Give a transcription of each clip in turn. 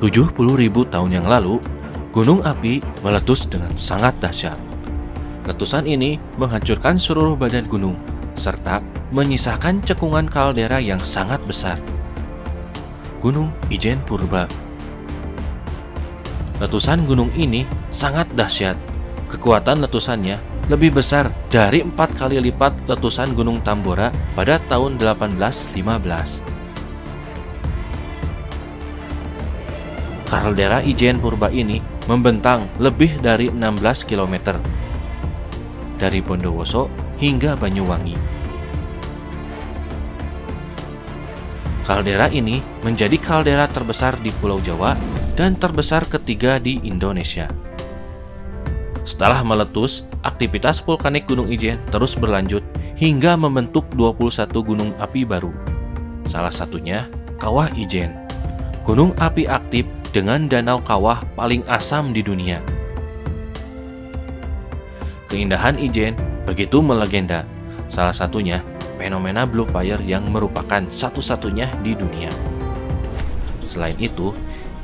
70.000 tahun yang lalu, gunung api meletus dengan sangat dahsyat. Letusan ini menghancurkan seluruh badan gunung, serta menyisakan cekungan kaldera yang sangat besar. Gunung Ijen Purba. Letusan gunung ini sangat dahsyat. Kekuatan letusannya lebih besar dari 4 kali lipat letusan Gunung Tambora pada tahun 1815. Kaldera Ijen Purba ini membentang lebih dari 16 km dari Bondowoso hingga Banyuwangi. Kaldera ini menjadi kaldera terbesar di Pulau Jawa dan terbesar ketiga di Indonesia. Setelah meletus, aktivitas vulkanik Gunung Ijen terus berlanjut hingga membentuk 21 gunung api baru. Salah satunya Kawah Ijen, gunung api aktif dengan danau kawah paling asam di dunia. Keindahan Ijen begitu melegenda, salah satunya fenomena Blue Fire yang merupakan satu-satunya di dunia. Selain itu,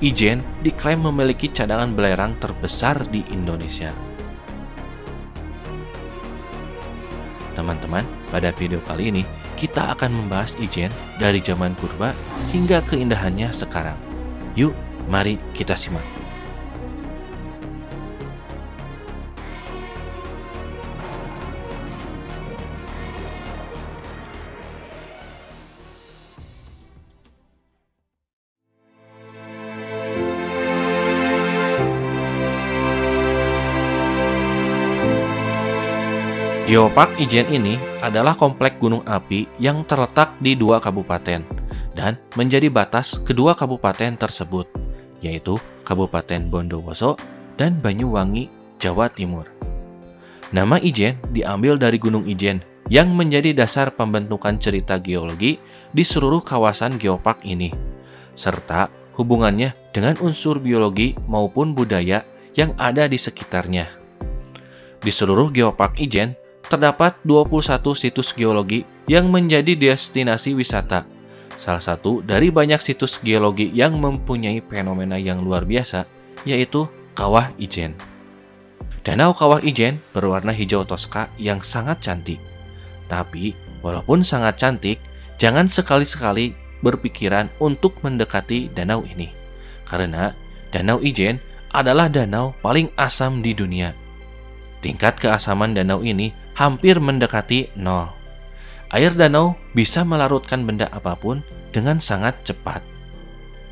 Ijen diklaim memiliki cadangan belerang terbesar di Indonesia. Teman-teman, pada video kali ini kita akan membahas Ijen dari zaman purba hingga keindahannya sekarang. Yuk, mari kita simak. Geopark Ijen ini adalah komplek gunung api yang terletak di 2 kabupaten dan menjadi batas kedua kabupaten tersebut, yaitu Kabupaten Bondowoso dan Banyuwangi, Jawa Timur. Nama Ijen diambil dari Gunung Ijen yang menjadi dasar pembentukan cerita geologi di seluruh kawasan geopark ini, serta hubungannya dengan unsur biologi maupun budaya yang ada di sekitarnya. Di seluruh geopark Ijen terdapat 21 situs geologi yang menjadi destinasi wisata. Salah satu dari banyak situs geologi yang mempunyai fenomena yang luar biasa, yaitu Kawah Ijen. Danau Kawah Ijen berwarna hijau toska yang sangat cantik. Tapi, walaupun sangat cantik, jangan sekali-sekali berpikiran untuk mendekati danau ini. Karena Danau Ijen adalah danau paling asam di dunia. Tingkat keasaman danau ini hampir mendekati 0. Air danau bisa melarutkan benda apapun dengan sangat cepat.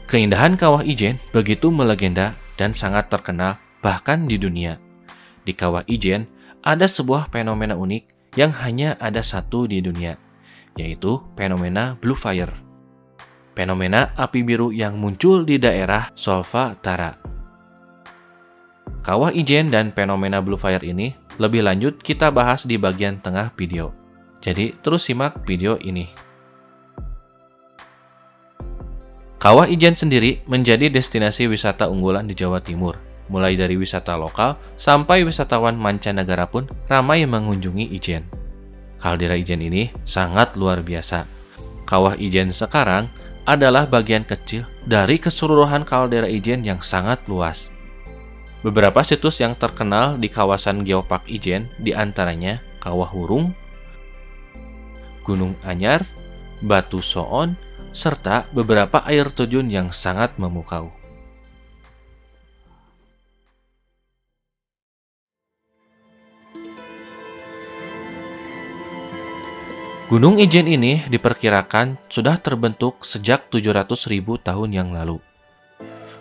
Keindahan Kawah Ijen begitu melegenda dan sangat terkenal bahkan di dunia. Di Kawah Ijen ada sebuah fenomena unik yang hanya ada satu di dunia, yaitu fenomena Blue Fire. Fenomena api biru yang muncul di daerah Solvatara. Kawah Ijen dan fenomena Blue Fire ini lebih lanjut kita bahas di bagian tengah video. Jadi terus simak video ini. Kawah Ijen sendiri menjadi destinasi wisata unggulan di Jawa Timur. Mulai dari wisata lokal sampai wisatawan mancanegara pun ramai mengunjungi Ijen. Kaldera Ijen ini sangat luar biasa. Kawah Ijen sekarang adalah bagian kecil dari keseluruhan kaldera Ijen yang sangat luas. Beberapa situs yang terkenal di kawasan Geopark Ijen diantaranya Kawah Hurung, Gunung Anyar, Batu Soon, serta beberapa air terjun yang sangat memukau. Gunung Ijen ini diperkirakan sudah terbentuk sejak 700.000 tahun yang lalu.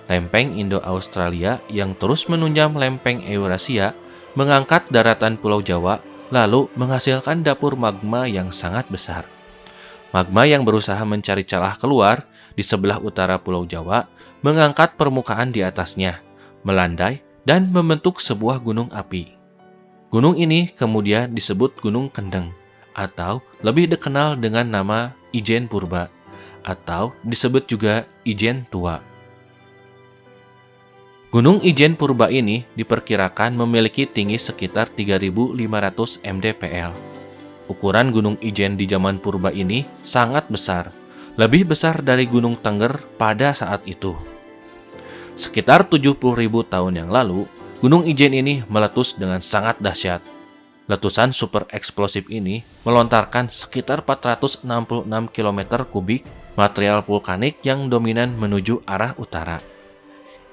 Lempeng Indo-Australia yang terus menunjam lempeng Eurasia mengangkat daratan Pulau Jawa lalu menghasilkan dapur magma yang sangat besar. Magma yang berusaha mencari celah keluar di sebelah utara Pulau Jawa mengangkat permukaan di atasnya, melandai dan membentuk sebuah gunung api. Gunung ini kemudian disebut Gunung Kendeng atau lebih dikenal dengan nama Ijen Purba atau disebut juga Ijen Tua. Gunung Ijen Purba ini diperkirakan memiliki tinggi sekitar 3.500 mdpl. Ukuran Gunung Ijen di zaman purba ini sangat besar, lebih besar dari Gunung Tengger pada saat itu. Sekitar 70.000 tahun yang lalu, Gunung Ijen ini meletus dengan sangat dahsyat. Letusan super eksplosif ini melontarkan sekitar 466 km kubik material vulkanik yang dominan menuju arah utara.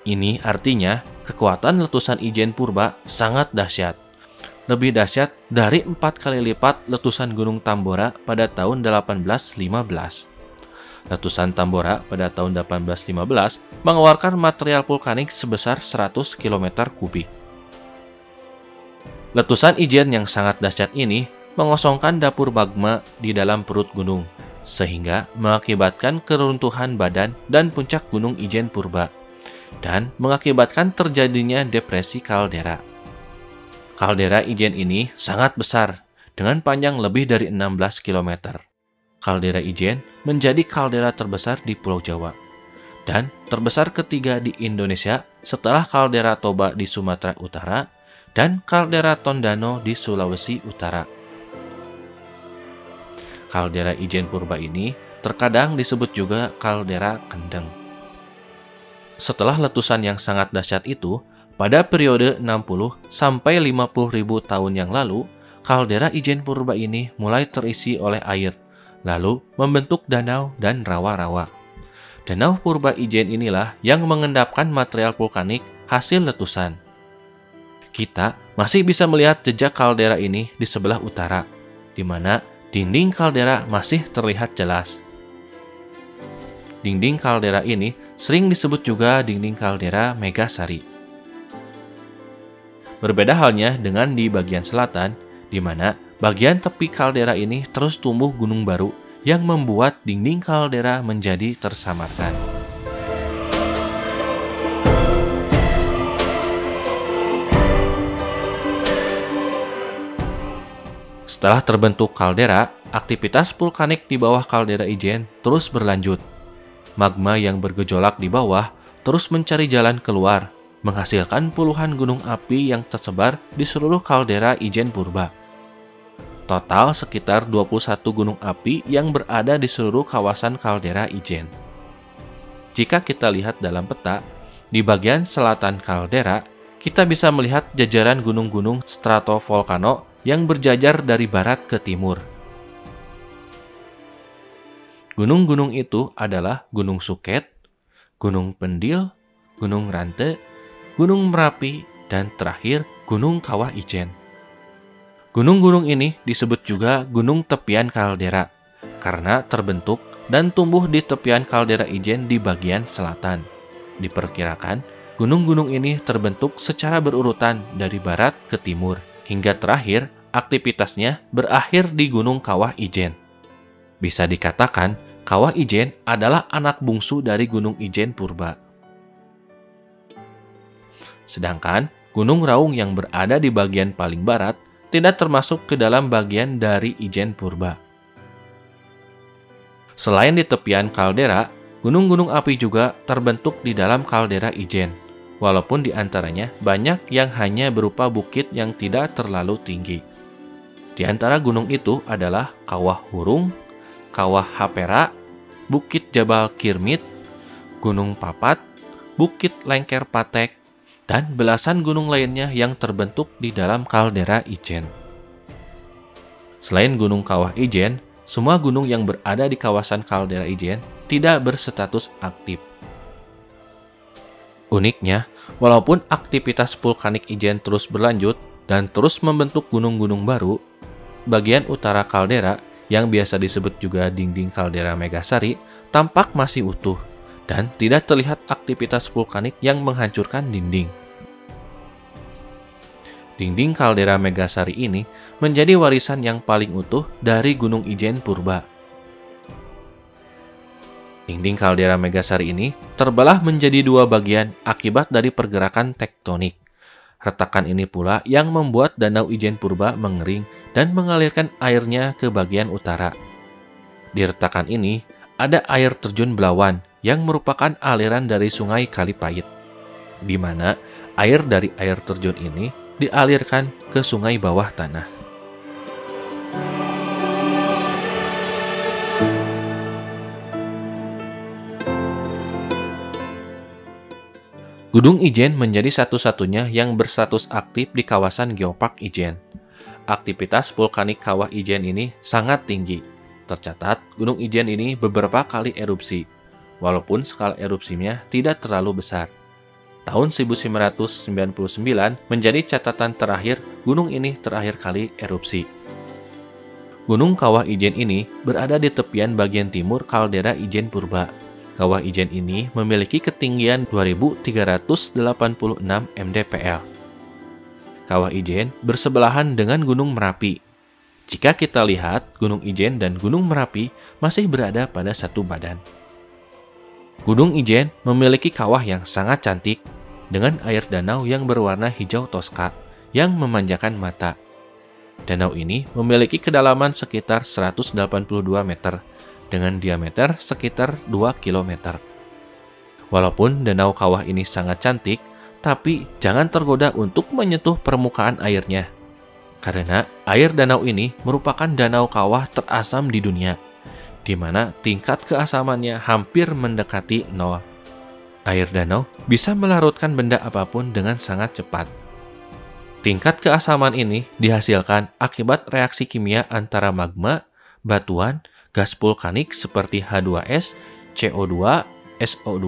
Ini artinya kekuatan letusan Ijen Purba sangat dahsyat. Lebih dahsyat dari 4 kali lipat letusan Gunung Tambora pada tahun 1815. Letusan Tambora pada tahun 1815 mengeluarkan material vulkanik sebesar 100 km kubik. Letusan Ijen yang sangat dahsyat ini mengosongkan dapur magma di dalam perut gunung, sehingga mengakibatkan keruntuhan badan dan puncak Gunung Ijen Purba, dan mengakibatkan terjadinya depresi kaldera. Kaldera Ijen ini sangat besar, dengan panjang lebih dari 16 km. Kaldera Ijen menjadi kaldera terbesar di Pulau Jawa, dan terbesar ketiga di Indonesia setelah kaldera Toba di Sumatera Utara dan kaldera Tondano di Sulawesi Utara. Kaldera Ijen Purba ini terkadang disebut juga kaldera Kendeng. Setelah letusan yang sangat dahsyat itu, pada periode 60 sampai 50.000 tahun yang lalu, kaldera Ijen Purba ini mulai terisi oleh air, lalu membentuk danau dan rawa-rawa. Danau Purba Ijen inilah yang mengendapkan material vulkanik hasil letusan. Kita masih bisa melihat jejak kaldera ini di sebelah utara, di mana dinding kaldera masih terlihat jelas. Dinding kaldera ini sering disebut juga dinding kaldera Megasari. Berbeda halnya dengan di bagian selatan, di mana bagian tepi kaldera ini terus tumbuh gunung baru yang membuat dinding kaldera menjadi tersamarkan. Setelah terbentuk kaldera, aktivitas vulkanik di bawah kaldera Ijen terus berlanjut. Magma yang bergejolak di bawah terus mencari jalan keluar, menghasilkan puluhan gunung api yang tersebar di seluruh kaldera Ijen Purba. Total sekitar 21 gunung api yang berada di seluruh kawasan kaldera Ijen. Jika kita lihat dalam peta, di bagian selatan kaldera, kita bisa melihat jajaran gunung-gunung stratovolcano yang berjajar dari barat ke timur. Gunung-gunung itu adalah Gunung Suket, Gunung Pendil, Gunung Rante, Gunung Merapi, dan terakhir Gunung Kawah Ijen. Gunung-gunung ini disebut juga gunung tepian kaldera karena terbentuk dan tumbuh di tepian kaldera Ijen di bagian selatan. Diperkirakan, gunung-gunung ini terbentuk secara berurutan dari barat ke timur, hingga terakhir aktivitasnya berakhir di Gunung Kawah Ijen. Bisa dikatakan, Kawah Ijen adalah anak bungsu dari Gunung Ijen Purba. Sedangkan Gunung Raung yang berada di bagian paling barat tidak termasuk ke dalam bagian dari Ijen Purba. Selain di tepian kaldera, gunung-gunung api juga terbentuk di dalam kaldera Ijen, walaupun di antaranya banyak yang hanya berupa bukit yang tidak terlalu tinggi. Di antara gunung itu adalah Kawah Hurung, Kawah Hapera, Bukit Jabal Kirmit, Gunung Papat, Bukit Lengker Patek, dan belasan gunung lainnya yang terbentuk di dalam kaldera Ijen. Selain Gunung Kawah Ijen, semua gunung yang berada di kawasan kaldera Ijen tidak berstatus aktif. Uniknya, walaupun aktivitas vulkanik Ijen terus berlanjut dan terus membentuk gunung-gunung baru, bagian utara kaldera yang biasa disebut juga dinding kaldera Megasari tampak masih utuh dan tidak terlihat aktivitas vulkanik yang menghancurkan dinding. Dinding kaldera Megasari ini menjadi warisan yang paling utuh dari Gunung Ijen Purba. Dinding kaldera Megasari ini terbelah menjadi dua bagian akibat dari pergerakan tektonik. Retakan ini pula yang membuat Danau Ijen Purba mengering dan mengalirkan airnya ke bagian utara. Di retakan ini ada air terjun Belawan yang merupakan aliran dari Sungai Kalipait, di mana air dari air terjun ini dialirkan ke sungai bawah tanah. Gunung Ijen menjadi satu-satunya yang berstatus aktif di kawasan Geopark Ijen. Aktivitas vulkanik Kawah Ijen ini sangat tinggi. Tercatat, Gunung Ijen ini beberapa kali erupsi, walaupun skala erupsinya tidak terlalu besar. Tahun 1999 menjadi catatan terakhir gunung ini terakhir kali erupsi. Gunung Kawah Ijen ini berada di tepian bagian timur kaldera Ijen Purba. Kawah Ijen ini memiliki ketinggian 2386 mdpl. Kawah Ijen bersebelahan dengan Gunung Merapi. Jika kita lihat, Gunung Ijen dan Gunung Merapi masih berada pada satu badan. Gunung Ijen memiliki kawah yang sangat cantik dengan air danau yang berwarna hijau toska yang memanjakan mata. Danau ini memiliki kedalaman sekitar 182 meter dengan diameter sekitar 2 km. Walaupun danau kawah ini sangat cantik, tapi jangan tergoda untuk menyentuh permukaan airnya. Karena air danau ini merupakan danau kawah terasam di dunia, di mana tingkat keasamannya hampir mendekati nol. Air danau bisa melarutkan benda apapun dengan sangat cepat. Tingkat keasaman ini dihasilkan akibat reaksi kimia antara magma, batuan, gas vulkanik seperti H2S, CO2, SO2,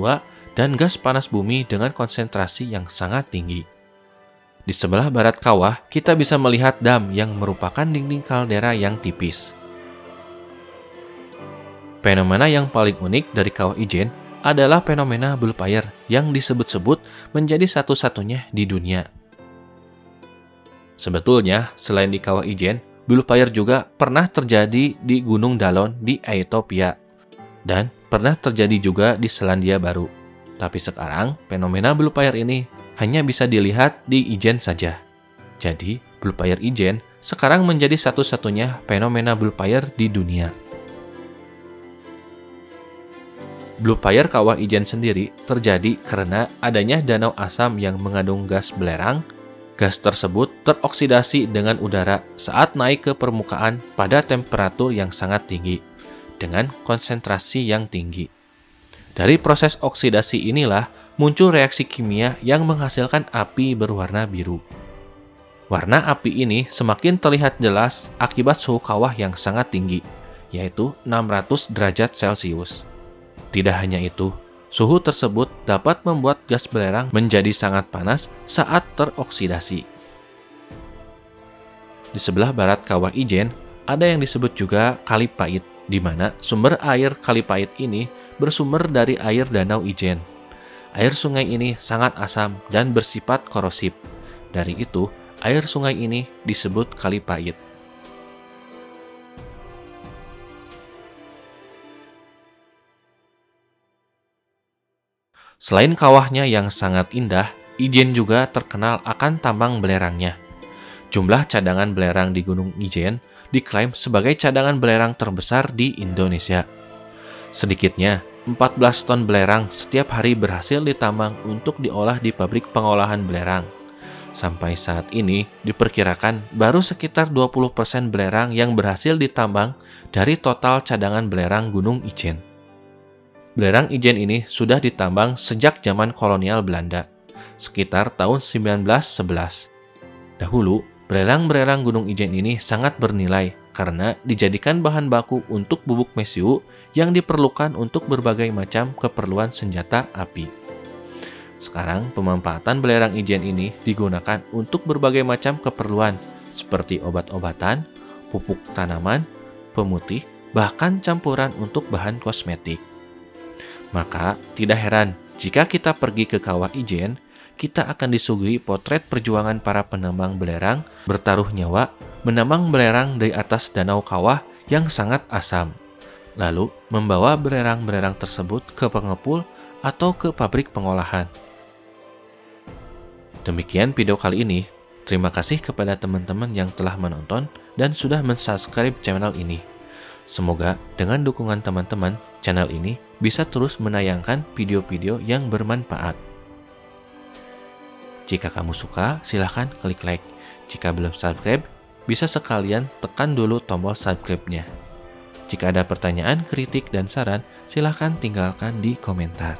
dan gas panas bumi dengan konsentrasi yang sangat tinggi. Di sebelah barat kawah, kita bisa melihat dam yang merupakan dinding kaldera yang tipis. Fenomena yang paling unik dari Kawah Ijen adalah fenomena blue fire yang disebut-sebut menjadi satu-satunya di dunia. Sebetulnya, selain di Kawah Ijen, blue fire juga pernah terjadi di Gunung Dalon di Ethiopia dan pernah terjadi juga di Selandia Baru. Tapi sekarang, fenomena blue fire ini hanya bisa dilihat di Ijen saja. Jadi, blue fire Ijen sekarang menjadi satu-satunya fenomena blue fire di dunia. Blue fire Kawah Ijen sendiri terjadi karena adanya danau asam yang mengandung gas belerang. Gas tersebut teroksidasi dengan udara saat naik ke permukaan pada temperatur yang sangat tinggi, dengan konsentrasi yang tinggi. Dari proses oksidasi inilah muncul reaksi kimia yang menghasilkan api berwarna biru. Warna api ini semakin terlihat jelas akibat suhu kawah yang sangat tinggi, yaitu 600 derajat Celcius. Tidak hanya itu, suhu tersebut dapat membuat gas belerang menjadi sangat panas saat teroksidasi. Di sebelah barat Kawah Ijen, ada yang disebut juga Kali Pait, di mana sumber air Kali Pait ini bersumber dari air Danau Ijen. Air sungai ini sangat asam dan bersifat korosif. Dari itu, air sungai ini disebut Kali Pait. Selain kawahnya yang sangat indah, Ijen juga terkenal akan tambang belerangnya. Jumlah cadangan belerang di Gunung Ijen diklaim sebagai cadangan belerang terbesar di Indonesia. Sedikitnya, 14 ton belerang setiap hari berhasil ditambang untuk diolah di pabrik pengolahan belerang. Sampai saat ini, diperkirakan baru sekitar 20% belerang yang berhasil ditambang dari total cadangan belerang Gunung Ijen. Belerang Ijen ini sudah ditambang sejak zaman kolonial Belanda, sekitar tahun 1911. Dahulu, belerang-belerang Gunung Ijen ini sangat bernilai karena dijadikan bahan baku untuk bubuk mesiu yang diperlukan untuk berbagai macam keperluan senjata api. Sekarang, pemanfaatan belerang Ijen ini digunakan untuk berbagai macam keperluan seperti obat-obatan, pupuk tanaman, pemutih, bahkan campuran untuk bahan kosmetik. Maka, tidak heran jika kita pergi ke Kawah Ijen, kita akan disuguhi potret perjuangan para penambang belerang bertaruh nyawa menambang belerang dari atas danau kawah yang sangat asam, lalu membawa belerang-belerang tersebut ke pengepul atau ke pabrik pengolahan. Demikian video kali ini. Terima kasih kepada teman-teman yang telah menonton dan sudah mensubscribe channel ini. Semoga dengan dukungan teman-teman, channel ini bisa terus menayangkan video-video yang bermanfaat. Jika kamu suka, silahkan klik like. Jika belum subscribe, bisa sekalian tekan dulu tombol subscribe-nya. Jika ada pertanyaan, kritik, dan saran, silahkan tinggalkan di komentar.